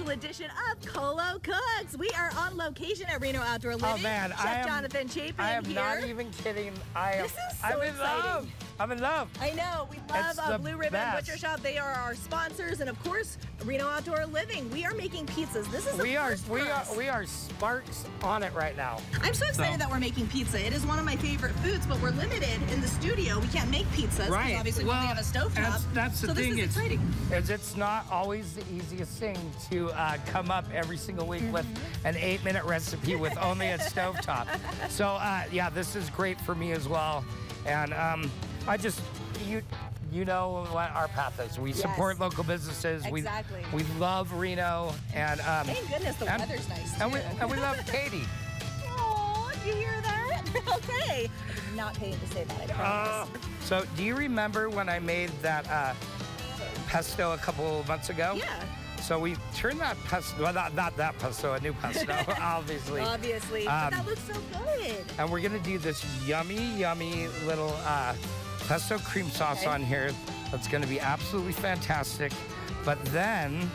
special edition of Colo Cooks. We are on location at Reno Outdoor Living. Oh man, Chef Jonathan Chapin I am here. not even kidding. This is so I'm in exciting. love. I'm in love. I know. We It's the love Blue Ribbon best. Butcher Shop. They are our sponsors, and of course, Reno Outdoor Living. We are making pizzas. This is We are sparks on it right now. I'm so excited that we're making pizza. It is one of my favorite foods, but we're limited in the studio. We can't make pizzas because Right. obviously we only have a stovetop. That's the so thing. This is exciting. It's not always the easiest thing to come up every single week with an 8-minute recipe with only a stovetop. So yeah, this is great for me as well. And you know what our path is. We support local businesses. Exactly. We love Reno, and Thank goodness the weather's nice too. and we love Katie. Oh, did you hear that? Okay. I did not pay him to say that, I promise. So do you remember when I made that pesto a couple months ago? Yeah. So we turned that pesto, well, not that pesto, a new pesto, obviously. Obviously, but that looks so good. And we're gonna do this yummy little pesto cream sauce on here. That's gonna be absolutely fantastic. But then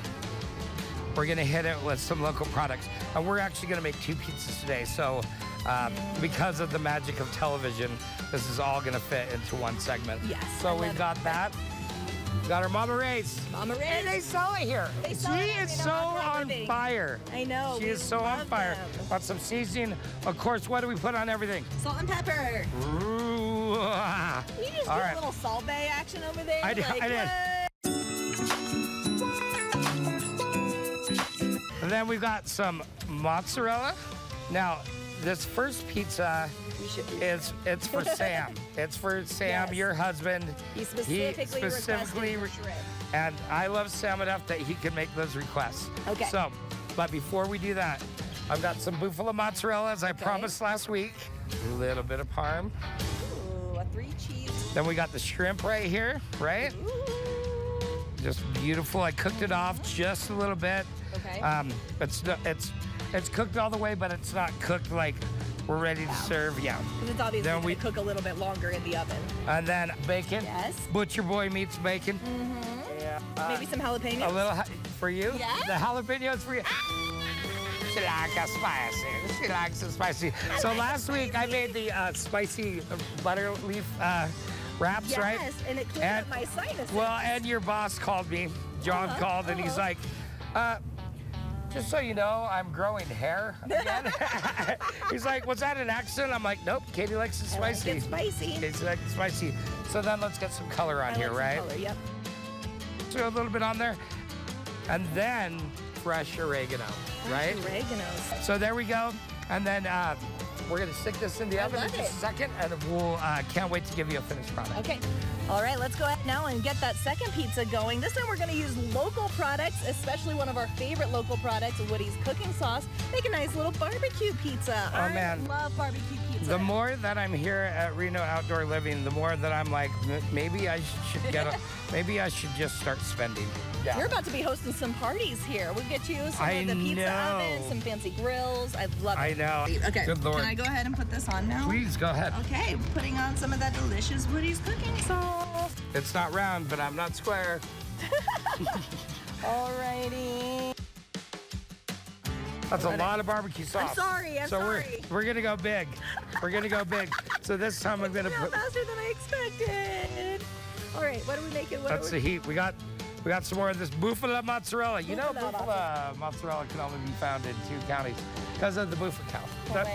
we're gonna hit it with some local products. And we're actually gonna make 2 pizzas today. So because of the magic of television, this is all gonna fit into one segment. Yes. So we've got that. We got our Mama Ray's. Mama Ray's. And they sell it here. They sell it She at is Reno so Outdoor on Living. fire. I know. She we is so on love fire. them. Want some seasoning? Of course, what do we put on everything? Salt and pepper. Ooh. You just All do right. a little Salt Bay action over there. I did. And then we've got some mozzarella. Now, this first pizza it's for Sam. It's for Sam, Yes. your husband. He specifically requested shrimp. And I love Sam enough that he can make those requests. Okay. So, but before we do that, I've got some buffalo mozzarella, as I promised last week. A little bit of parm. Ooh, a 3 cheese. Then we got the shrimp right here, right? Ooh. Just beautiful. I cooked it off just a little bit. Okay. It's cooked all the way, but it's not cooked like we're ready to serve. Yeah. Because it's obviously Then going we to cook a little bit longer in the oven. And then bacon. Yes. Butcher Boy meets bacon. Yeah. Maybe some jalapenos. A little for you. Yeah. The jalapenos for you. She likes it spicy. She likes it spicy. So last week I made the spicy butter leaf wraps, yes, right? And it cleared up my sinuses. Well, and your boss called me. John called and he's like, just so you know, I'm growing hair again. He's like, was that an accident? I'm like, nope, Katie likes it spicy. I like it spicy. Katie likes it spicy. So then let's get some color on here, right? Color, yep. Throw a little bit on there. And then fresh oregano, right? Oreganos. So there we go. And then we're gonna stick this in the oven in just a second, and we'll can't wait to give you a finished product. Okay. All right, let's go ahead now and get that second pizza going. This time we're going to use local products, especially one of our favorite local products, Woody's cooking sauce. Make a nice little barbecue pizza. Oh, man. I love barbecue pizza. The more that I'm here at Reno Outdoor Living, the more that I'm like, maybe I should maybe I should just start spending. Yeah. You're about to be hosting some parties here. We'll get you some of the pizza ovens, some fancy grills. I love it. I know. Okay. Good Lord. Can I go ahead and put this on now? Please go ahead. Okay, putting on some of that delicious Woody's cooking sauce. It's not round, but I'm not square. Alrighty. That's a lot of barbecue sauce. I'm sorry. I'm sorry. We're gonna go big. We're gonna go big. So this time I'm gonna put. Faster than I expected. All right, what are we making? That's the heat. We got some more of this buffalo mozzarella. You know, buffalo mozzarella can only be found in 2 counties because of the buffalo cow.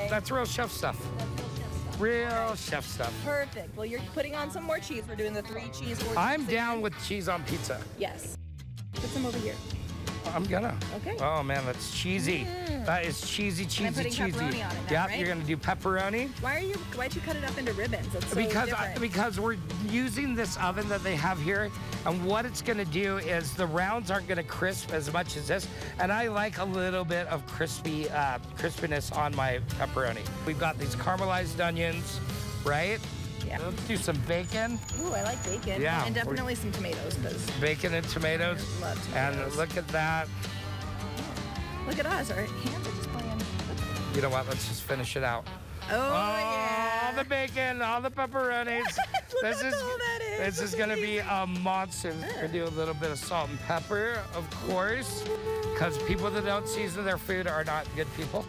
That's real chef stuff. Real chef stuff. Perfect. Well, you're putting on some more cheese. We're doing the 3 cheese. 4 I'm cheese down again. with cheese on pizza. Yes. Put some over here. I'm gonna. Okay. Oh man, that's cheesy. That is cheesy. And I'm putting pepperoni on it now, Yep, right? you're gonna do pepperoni. Why'd you cut it up into ribbons? That's so Because we're using this oven that they have here, and what it's gonna do is the rounds aren't gonna crisp as much as this, and I like a little bit of crispiness on my pepperoni. We've got these caramelized onions, right? Yeah. Let's do some bacon. Ooh, I like bacon. Yeah. And definitely some tomatoes. Bacon and tomatoes. Love tomatoes. And look at that. Look at us. Our hands are just playing. You know what? Let's just finish it out. Oh, yeah. All the bacon, all the pepperonis. Look how tall that is. This is gonna be a monster. We're gonna do a little bit of salt and pepper, of course, because people that don't season their food are not good people.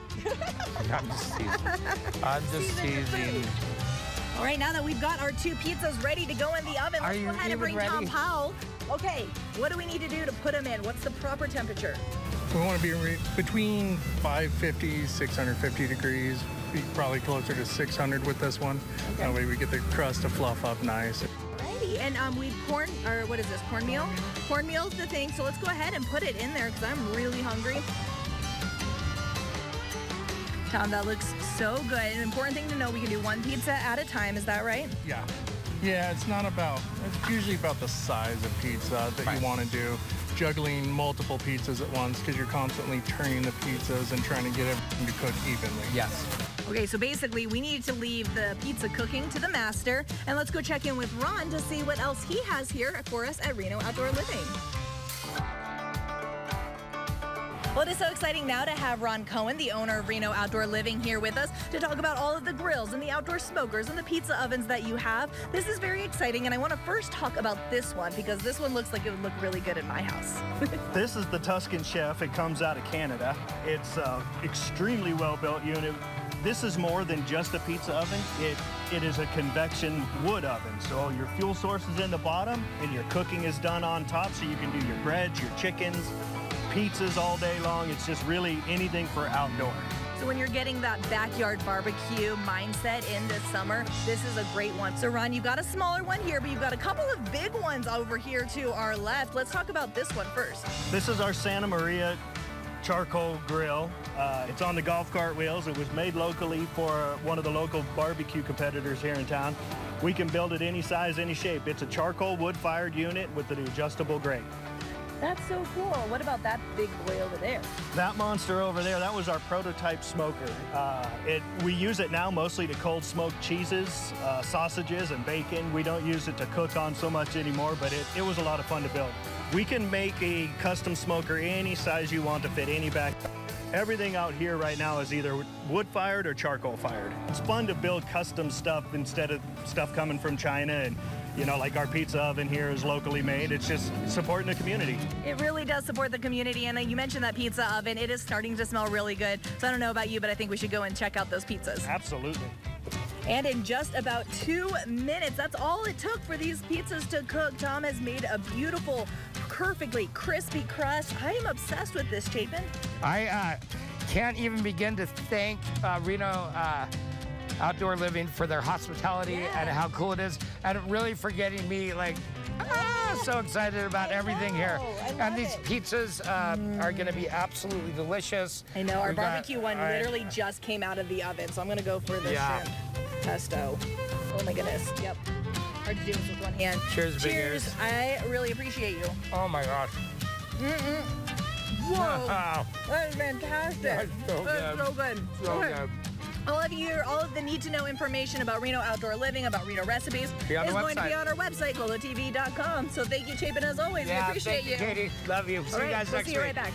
I'm just teasing. I'm just teasing. All right, now that we've got our 2 pizzas ready to go in the oven, let's go ahead and bring Tom Powell. Okay, what do we need to do to put them in? What's the proper temperature? We want to be between 550, 650 degrees. Be probably closer to 600 with this one. Okay. That way we get the crust to fluff up nice. Alrighty, and we've what is this, cornmeal? Cornmeal's the thing, so let's go ahead and put it in there because I'm really hungry. Tom, that looks so good. An important thing to know, we can do 1 pizza at a time, is that right? Yeah. Yeah, it's usually about the size of pizza that you want to do. Juggling multiple pizzas at once because you're constantly turning the pizzas and trying to get everything to cook evenly. Yes. Okay, so basically we need to leave the pizza cooking to the master, and let's go check in with Ron to see what else he has here for us at Reno Outdoor Living. Well, it is so exciting now to have Ron Cohen, the owner of Reno Outdoor Living, here with us to talk about all of the grills and the outdoor smokers and the pizza ovens that you have. This is very exciting, and I want to first talk about this one because this one looks like it would look really good in my house. This is the Tuscan Chef. It comes out of Canada. It's an extremely well-built unit. This is more than just a pizza oven. It is a convection wood oven. So your fuel source is in the bottom and your cooking is done on top, so you can do your breads, your chickens, pizzas all day long. It's just really anything for outdoor. So when you're getting that backyard barbecue mindset in this summer, this is a great one. So Ron, you've got a smaller one here, but you've got a couple of big ones over here to our left. Let's talk about this one first. This is our Santa Maria charcoal grill. It's on the golf cart wheels. It was made locally for one of the local barbecue competitors here in town. We can build it any size, any shape. It's a charcoal wood-fired unit with an adjustable grate. That's so cool. What about that big boy over there? That monster over there, that was our prototype smoker. We use it now mostly to cold smoke cheeses, sausages, and bacon. We don't use it to cook on so much anymore, but it was a lot of fun to build. We can make a custom smoker any size you want to fit any back. Everything out here right now is either wood-fired or charcoal-fired. It's fun to build custom stuff instead of stuff coming from China, and you know, like our pizza oven here is locally made. It's just supporting the community. It really does support the community, and you mentioned that pizza oven. It is starting to smell really good. So I don't know about you, but I think we should go and check out those pizzas. Absolutely. And in just about 2 minutes, that's all it took for these pizzas to cook. Tom has made a beautiful, perfectly crispy crust. I am obsessed with this, Chapin. I can't even begin to thank Reno Outdoor Living for their hospitality and how cool it is, and really for getting me so excited about everything here. And these pizzas are going to be absolutely delicious. I know, our barbecue one literally just came out of the oven, so I'm going to go for the shrimp pesto. Oh my goodness, yep. Hard to do this with one hand. Cheers, big ears. I really appreciate you. Oh my gosh. Whoa, that is fantastic. That's so good. That's so good. So good. All of the need-to-know information about Reno Outdoor Living, about Reno recipes, is going to be on our website, golotv.com. So thank you, Chapin, as always. We appreciate you. Katie. Love you. See you guys next week. See you right back.